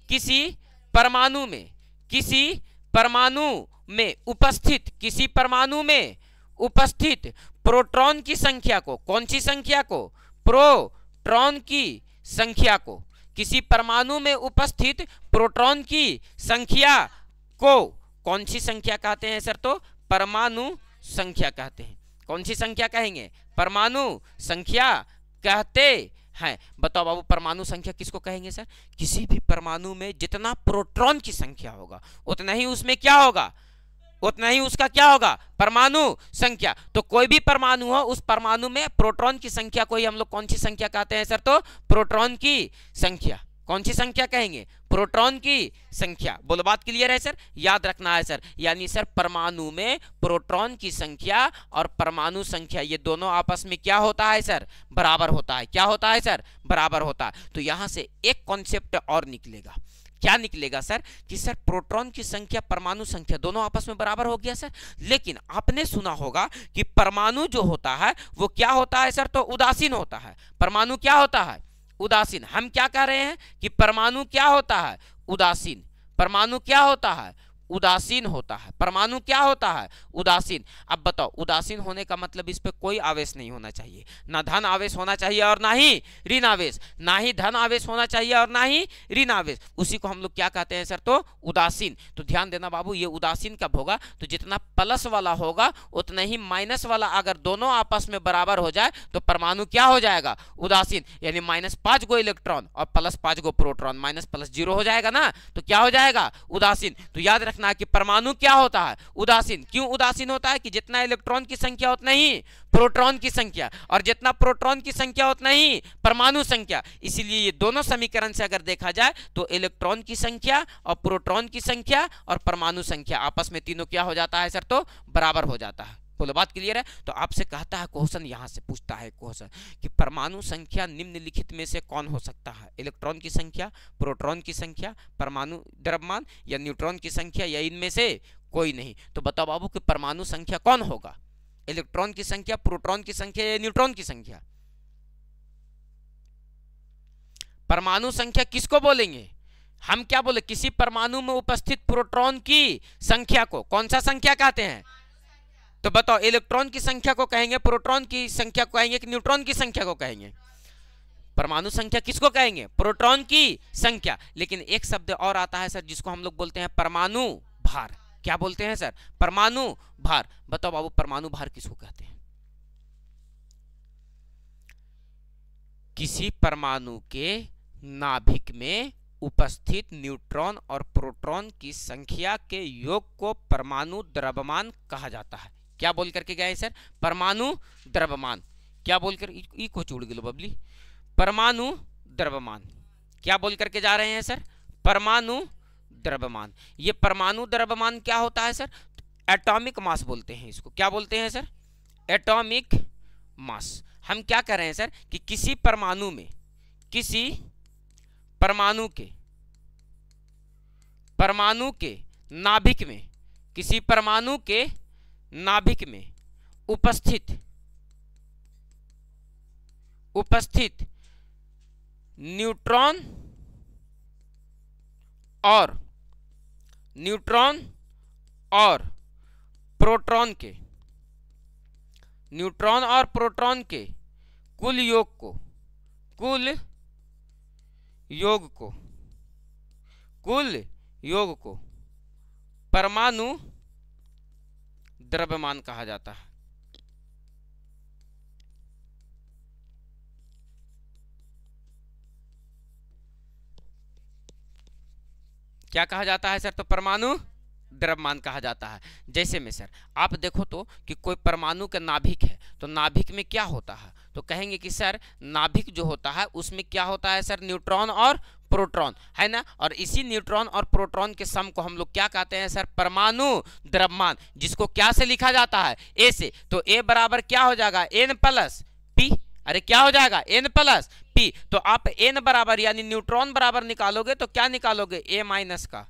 किसी परमाणु में, किसी परमाणु में उपस्थित, किसी परमाणु में उपस्थित प्रोटॉन की संख्या को, कौन सी संख्या को? प्रोटॉन की संख्या को। किसी परमाणु में उपस्थित प्रोटॉन की संख्या को कौन सी संख्या कहते हैं सर? तो परमाणु संख्या कहते हैं। कौन सी संख्या कहेंगे? परमाणु संख्या कहते हैं। बताओ बाबू परमाणु संख्या किसको कहेंगे सर? किसी भी परमाणु में जितना प्रोटॉन की संख्या होगा उतना ही उसमें क्या होगा? उतना ही उसका क्या होगा? परमाणु संख्या। तो कोई भी परमाणु हो उस परमाणु में प्रोटॉन की संख्या को ही हम लोग कौन सी संख्या कहते हैं सर? तो प्रोटॉन की संख्या। कौन सी संख्या कहेंगे? प्रोटॉन की संख्या। बोलो बात क्लियर है सर? याद रखना है सर। यानी सर परमाणु में प्रोटॉन की संख्या और परमाणु संख्या ये दोनों आपस में क्या होता है सर? बराबर होता है। क्या होता है सर? बराबर होता है। तो यहां से एक कॉन्सेप्ट और निकलेगा। क्या निकलेगा सर? कि सर प्रोटॉन की संख्या परमाणु संख्या दोनों आपस में बराबर हो गया सर। लेकिन आपने सुना होगा कि परमाणु जो होता है वो क्या होता है सर? तो उदासीन होता है। परमाणु क्या होता है? उदासीन। हम क्या कह रहे हैं कि परमाणु क्या होता है? उदासीन। परमाणु क्या होता है? उदासीन होता है। परमाणु क्या होता है? उदासीन। अब बताओ, उदासीन होने का मतलब इस पे कोई आवेश नहीं होना चाहिए, ना धन आवेश होना चाहिए और ना ही ऋण आवेश, ना ही धन आवेश होना चाहिए और ना ही ऋण आवेश। उसी को हम लोग क्या कहते हैं सर? तो उदासीन। तो ध्यान देना बाबू, ये उदासीन कब होगा? तो जितना प्लस वाला होगा उतना ही माइनस वाला अगर दोनों आपस में बराबर हो जाए तो परमाणु क्या हो जाएगा? उदासीन। यानी -5 गो इलेक्ट्रॉन और +5 गो प्रोटॉन, माइनस प्लस 0 हो जाएगा ना, तो क्या हो जाएगा? उदासीन। तो याद रखना कि परमाणु क्या होता है? उदासीन। क्यों उदासीन होता है? कि जितना इलेक्ट्रॉन की संख्या उतना ही प्रोटॉन की संख्या, और जितना प्रोटॉन की संख्या उतना ही परमाणु संख्या। इसीलिए ये दोनों समीकरण से अगर देखा जाए तो इलेक्ट्रॉन की संख्या और प्रोटॉन की संख्या और परमाणु संख्या आपस में तीनों क्या हो जाता है सर? तो बराबर हो जाता है। बोलो, बात क्लियर है? तो आपसे कहता है क्वेश्चन, यहां से पूछता है क्वेश्चन कि परमाणु संख्या निम्नलिखित में से कौन हो सकता है? इलेक्ट्रॉन की संख्या, प्रोटॉन की संख्या, परमाणु द्रव्यमान या न्यूट्रॉन की संख्या, या इनमें से कोई नहीं। तो बताओ बाबू कि परमाणु संख्या कौन होगा? इलेक्ट्रॉन की संख्या, प्रोटॉन की संख्या या न्यूट्रॉन की संख्या? परमाणु संख्या किसको बोलेंगे? हम क्या बोले? किसी परमाणु में उपस्थित प्रोटॉन की संख्या को कौन सा संख्या कहते हैं? तो बताओ, इलेक्ट्रॉन की संख्या को कहेंगे, प्रोटॉन की संख्या को कहेंगे कि न्यूट्रॉन की संख्या को कहेंगे? परमाणु संख्या किसको कहेंगे? प्रोटॉन की संख्या। लेकिन एक शब्द और आता है सर जिसको हम लोग बोलते हैं परमाणु भार। क्या बोलते हैं सर? परमाणु भार। बताओ बाबू, परमाणु भार किसको कहते हैं? किसी परमाणु के नाभिक में उपस्थित न्यूट्रॉन और प्रोटॉन की संख्या के योग को परमाणु द्रव्यमान कहा जाता है। क्या बोल करके गए सर? परमाणु द्रव्यमान। क्या बोलकर ई को चूड़ गिलो बबली? परमाणु द्रव्यमान। क्या बोल करके जा रहे हैं सर? परमाणु द्रव्यमान। ये परमाणु द्रव्यमान क्या होता है सर? एटॉमिक मास बोलते हैं इसको। क्या बोलते हैं सर? Atomic mass. हम क्या कर रहे हैं सर कि किसी परमाणु में, किसी परमाणु के नाभिक में, किसी परमाणु के नाभिक में उपस्थित न्यूट्रॉन और प्रोटॉन के कुल योग को परमाणु द्रव्यमान कहा जाता है। क्या कहा जाता है सर? तो परमाणु द्रव्यमान कहा जाता है। जैसे में सर आप देखो तो कि कोई परमाणु का नाभिक है, तो नाभिक में क्या होता है? तो कहेंगे कि सर नाभिक जो होता है उसमें क्या होता है सर? न्यूट्रॉन और प्रोटॉन, है ना। और इसी न्यूट्रॉन और प्रोटॉन के सम को हम लोग क्या कहते हैं सर? परमाणु द्रव्यमान, जिसको क्या से लिखा जाता है? ए से। तो ए बराबर क्या हो जाएगा? N plus P. अरे क्या हो जाएगा? N plus P. तो आप N बराबर यानी न्यूट्रॉन बराबर निकालोगे तो क्या निकालोगे? A माइनस का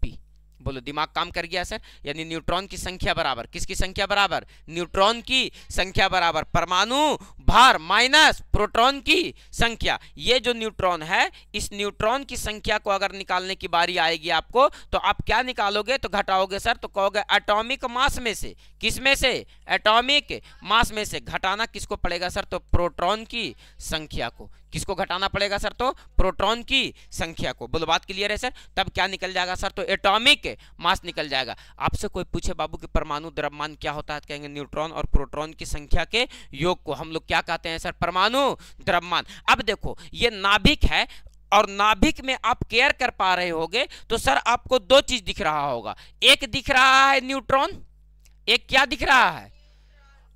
पी। बोलो, दिमाग काम कर गया सर? यानी न्यूट्रॉन की संख्या बराबर किसकी संख्या बराबर? न्यूट्रॉन की संख्या बराबर परमाणु भार माइनस प्रोटॉन की संख्या। ये जो न्यूट्रॉन है, इस न्यूट्रॉन की संख्या को अगर निकालने की बारी आएगी आपको, तो आप क्या निकालोगे? तो घटाओगे सर, तो कहोगे एटॉमिक मास में से। किस में से? एटॉमिक मास में से। घटाना किसको पड़ेगा सर? तो प्रोटॉन की संख्या को। किसको घटाना पड़ेगा सर? तो प्रोटॉन की संख्या को। बोलो, बात क्लियर है सर? तब क्या निकल जाएगा सर? तो एटॉमिक मास निकल जाएगा। आपसे कोई पूछे बाबू कि परमाणु द्रव्यमान क्या होता है, तो कहेंगे न्यूट्रॉन और प्रोटॉन की संख्या के योग को हम लोग क्या कहते हैं सर? परमाणु द्रव्यमान। अब देखो, ये नाभिक है और नाभिक में आप केयर कर पा रहे होगे तो सर आपको दो चीज दिख रहा होगा। एक दिख रहा है न्यूट्रॉन, एक क्या दिख रहा है?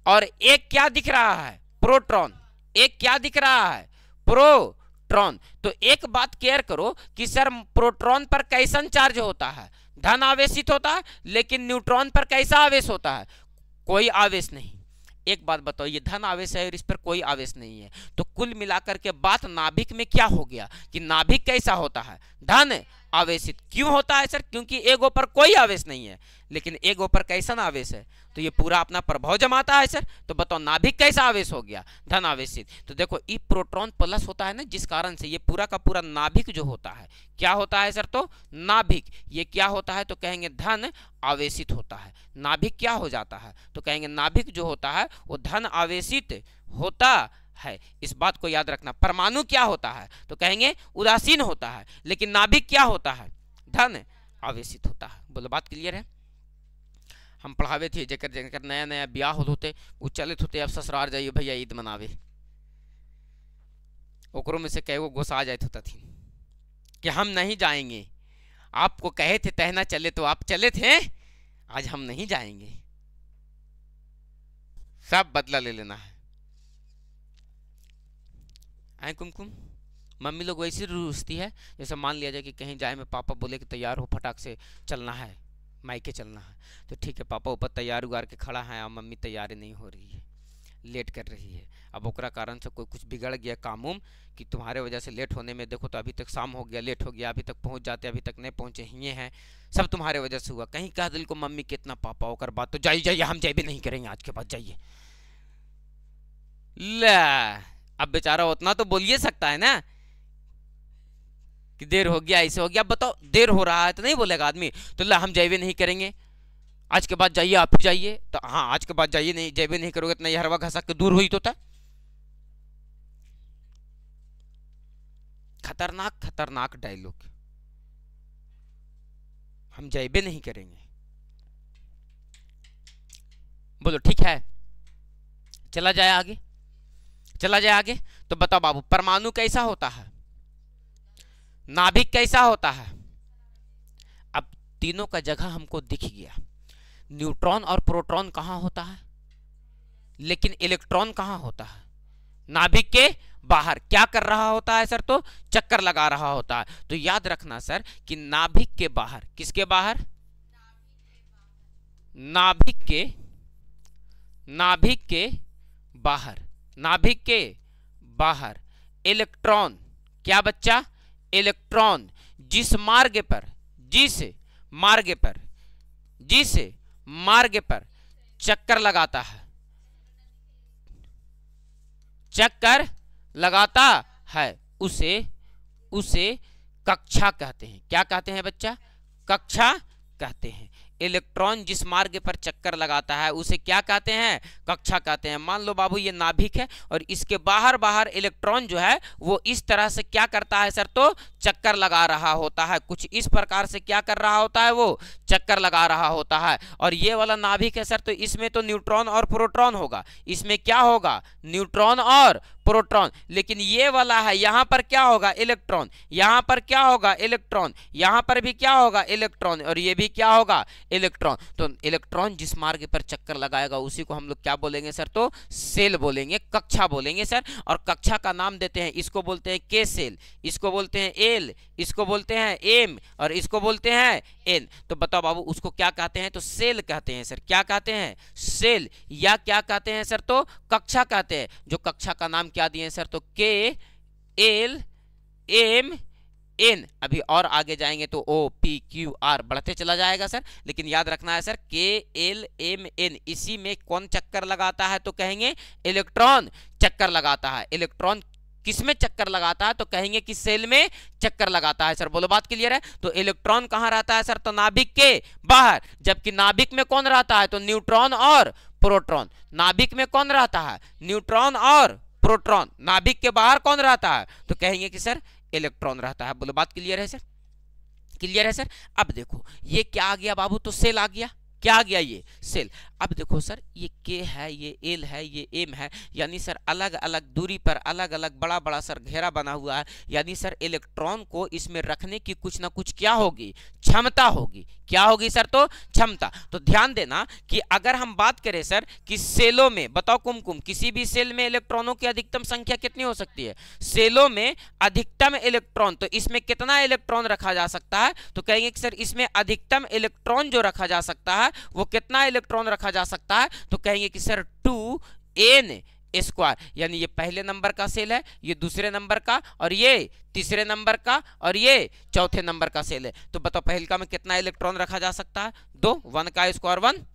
और एक क्या दिख रहा है? प्रोटॉन। एक क्या दिख रहा है? प्रोटॉन। तो एक बात केयर करो कि सर प्रोटॉन पर कैसा चार्ज होता है? धन आवेशित होता है। लेकिन न्यूट्रॉन पर कैसा आवेश होता है? कोई आवेश नहीं। एक बात बताओ, ये धन आवेश है और इस पर कोई आवेश नहीं है। तो कुल मिलाकर के बात नाभिक में क्या हो गया कि नाभिक कैसा होता है? धन आवेशित। क्यों होता है सर? क्योंकि एक ऊपर कोई आवेश नहीं है, लेकिन एक ऊपर कैसा आवेश है, तो ये पूरा अपना प्रभाव जमाता है सर। तो बताओ नाभिक कैसा आवेश हो गया? धन आवेशित। तो देखो ई प्रोटॉन प्लस होता है ना, जिस कारण से ये पूरा का पूरा नाभिक जो होता है क्या होता है सर? तो नाभिक ये क्या होता है? तो कहेंगे धन आवेशित होता है। नाभिक क्या हो जाता है? तो कहेंगे नाभिक जो होता है वो धन आवेशित होता है। इस बात को याद रखना। परमाणु क्या होता है? तो कहेंगे उदासीन होता है, लेकिन नाभिक क्या होता है? धन आवेशित होता है। बोलो बात क्लियर है? हम पढ़ावे थे जेकर जेकर नया नया ब्याह होते वो चलित होते, अब ससुराल जाइए भैया ईद मनावे, ओकरों में से कई वो गुस्सा आ जाते होता थी कि हम नहीं जाएंगे, आपको कहे थे तहना चले तो आप चले थे, आज हम नहीं जाएंगे। सब बदला ले लेना है। आए कुमकुम, मम्मी लोग वैसी रूसती है जैसे मान लिया जाए कि कहीं जाए में पापा बोले कि तैयार हो, फटाक से चलना है, मायके चलना है, तो ठीक है पापा ऊपर तैयार उगार के खड़ा है और मम्मी तैयारी नहीं हो रही है, लेट कर रही है। अब ओकरा कारण से कोई कुछ बिगड़ गया काम उम कि तुम्हारे वजह से लेट होने में, देखो तो अभी तक शाम हो गया, लेट हो गया, अभी तक पहुंच जाते, अभी तक नहीं पहुंचे ही हैं, सब तुम्हारे वजह से हुआ। कहीं कह दिल को मम्मी कितना पापा होकर बात, तो जाइए जाइए हम जाए भी नहीं करेंगे आज के बाद, जाइए। ला अब बेचारा उतना तो बोलिए सकता है ना कि देर हो गया, ऐसे हो गया। बताओ देर हो रहा है तो नहीं बोलेगा आदमी, तो ला हम जाइए नहीं करेंगे, आज के बाद जाइए, आप जाइए। तो हाँ आज के बाद जाइए, नहीं जाइए नहीं करोगे इतना हरवा घसा के दूर हुई तो था। खतरनाक खतरनाक डायलॉग, हम जाइए नहीं करेंगे। बोलो ठीक है, चला जाए आगे, चला जाए आगे। तो बताओ बाबू परमाणु कैसा होता है? नाभिक कैसा होता है? अब तीनों का जगह हमको दिख गया। न्यूट्रॉन और प्रोटॉन कहां होता है, लेकिन इलेक्ट्रॉन कहां होता है? नाभिक के बाहर। क्या कर रहा होता है सर? तो चक्कर लगा रहा होता है। तो याद रखना सर कि नाभिक के बाहर, किसके बाहर? नाभिक के बाहर, नाभिक के बाहर इलेक्ट्रॉन, क्या बच्चा? इलेक्ट्रॉन जिस मार्ग पर चक्कर लगाता है, चक्कर लगाता है, उसे कक्षा कहते हैं। क्या कहते हैं बच्चा? कक्षा कहते हैं। इलेक्ट्रॉन जिस मार्ग पर चक्कर लगाता है उसे क्या कहते हैं? कक्षा कहते हैं। मान लो बाबू ये नाभिक है और इसके बाहर इलेक्ट्रॉन जो है वो इस तरह से क्या करता है सर? तो चक्कर लगा रहा होता है, कुछ इस प्रकार से क्या कर रहा होता है? वो चक्कर लगा रहा होता है। और ये वाला नाभिक है सर, तो इसमें तो न्यूट्रॉन और प्रोटॉन होगा। इसमें क्या होगा? न्यूट्रॉन और प्रोटॉन। लेकिन ये वाला है, यहां पर क्या होगा? इलेक्ट्रॉन। यहां पर क्या होगा? इलेक्ट्रॉन। यहां पर भी क्या होगा? इलेक्ट्रॉन। और ये भी क्या होगा? इलेक्ट्रॉन। तो इलेक्ट्रॉन जिस मार्ग पर चक्कर लगाएगा उसी को हम लोग क्या बोलेंगे सर? तो सेल बोलेंगे, कक्षा बोलेंगे सर। और कक्षा का नाम देते हैं, इसको बोलते हैं के सेल, इसको बोलते हैं एल, इसको बोलते हैं एम, और इसको बोलते हैं एन। तो बताओ बाबू उसको क्या कहते हैं? तो सेल कहते हैं सर। क्या कहते हैं? सेल। या क्या कहते हैं सर? तो कक्षा कहते हैं। जो कक्षा का नाम क्या दिए सर? तो के एल एम एन। अभी और आगे जाएंगे तो ओ पी क्यू आर बढ़ते चला जाएगा सर। लेकिन याद रखना है सर के एल एम एन, इसी में कौन चक्कर लगाता है? तो कहेंगे इलेक्ट्रॉन चक्कर लगाता है। इलेक्ट्रॉन किसमें चक्कर लगाता है? तो कहेंगे कि सेल में चक्कर लगाता है सर। बोलो बात क्लियर है? तो इलेक्ट्रॉन कहां रहता है सर? तो नाभिक के बाहर। जबकि नाभिक में कौन रहता है? तो न्यूट्रॉन और प्रोटॉन। नाभिक में कौन रहता है? न्यूट्रॉन और प्रोटॉन। नाभिक के बाहर कौन रहता है? तो कहेंगे कि सर इलेक्ट्रॉन रहता है। बोलो बात क्लियर है सर? क्लियर है सर? अब देखो ये क्या आ गया बाबू? तो सेल आ गया। क्या आ गया? ये सेल। अब देखो सर ये के है, ये एल है, ये एम है, यानी सर अलग अलग दूरी पर अलग अलग बड़ा बड़ा सर घेरा बना हुआ है। यानी सर इलेक्ट्रॉन को इसमें रखने की कुछ ना कुछ क्या होगी? क्षमता होगी। क्या होगी सर? तो क्षमता। तो ध्यान देना कि अगर हम बात करें सर कि सेलों में, बताओ कुमकुम, किसी भी सेल में इलेक्ट्रॉनों की अधिकतम संख्या कितनी हो सकती है? सेलों में अधिकतम इलेक्ट्रॉन, तो इसमें कितना इलेक्ट्रॉन रखा जा सकता है? तो कहेंगे कि सर इसमें अधिकतम इलेक्ट्रॉन जो रखा जा सकता है वो कितना इलेक्ट्रॉन रखा जा सकता है? तो कहेंगे कि सर 2n स्क्वायर, यानी ये पहले नंबर का सेल है, ये दूसरे नंबर का, और ये तीसरे नंबर का, और ये चौथे नंबर का सेल है। तो बताओ पहलका में कितना इलेक्ट्रॉन रखा जा सकता है? 2, 1 का स्क्वायर 1,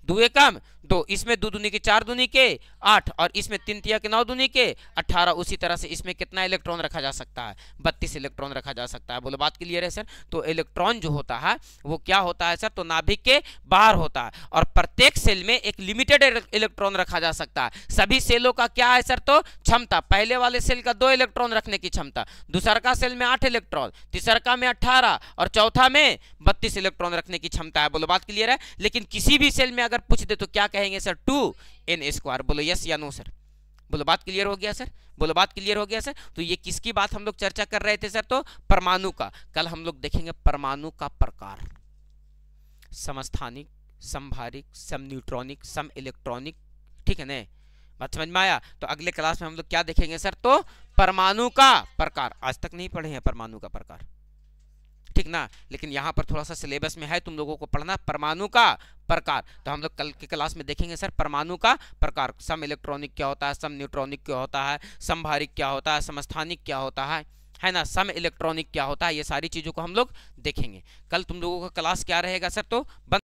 2 एकम 2, इसमें 2 दूनी के 4 दूनी के 8, और इसमें 3 तिया के 9 दूनी के 18। उसी तरह से इसमें कितना इलेक्ट्रॉन रखा जा सकता है? 32 इलेक्ट्रॉन रखा जा सकता है। बोलो बात क्लियर है सर? तो इलेक्ट्रॉन जो होता है वो क्या होता है सर? तो नाभिक के बाहर होता है, और प्रत्येक सेल में एक लिमिटेड इलेक्ट्रॉन रखा जा सकता है। सभी सेलों का क्या है सर? तो क्षमता, पहले वाले सेल का 2 इलेक्ट्रॉन रखने की क्षमता, दूसरा का सेल में 8 इलेक्ट्रॉन, तीसरा में 18, और चौथा में 32 इलेक्ट्रॉन रखने की क्षमता है। बोलो बात क्लियर है? लेकिन किसी भी सेल में अगर पूछ दे तो क्या कहेंगे सर? 2n square. बोलो यस या नो सर? बोलो बात क्लियर हो गया सर? बोलो बात क्लियर हो गया सर? तो ये किसकी बात हम लोग चर्चा कर रहे थे सर? तो परमाणु का। कल हम लोग देखेंगे परमाणु का प्रकार, समस्थानिक, समभारिक, सम न्यूट्रॉनिक, सम इलेक्ट्रॉनिक। ठीक है ना? बात समझ में आया? तो अगले क्लास में हम लोग क्या देखेंगे सर? तो परमाणु का प्रकार। आज तक नहीं पढ़े हैं परमाणु का प्रकार, ठीक ना? लेकिन यहाँ पर थोड़ा सा सिलेबस में है, तुम लोगों को पढ़ना परमाणु का प्रकार। तो हम लोग कल की क्लास में देखेंगे सर परमाणु का प्रकार। सम इलेक्ट्रॉनिक क्या होता है, सम न्यूट्रॉनिक क्या होता है, समभारिक क्या होता है, समस्थानिक क्या होता है ना, सम इलेक्ट्रॉनिक क्या होता है, ये सारी चीज़ों को हम लोग देखेंगे। कल तुम लोगों का क्लास क्या रहेगा सर? तो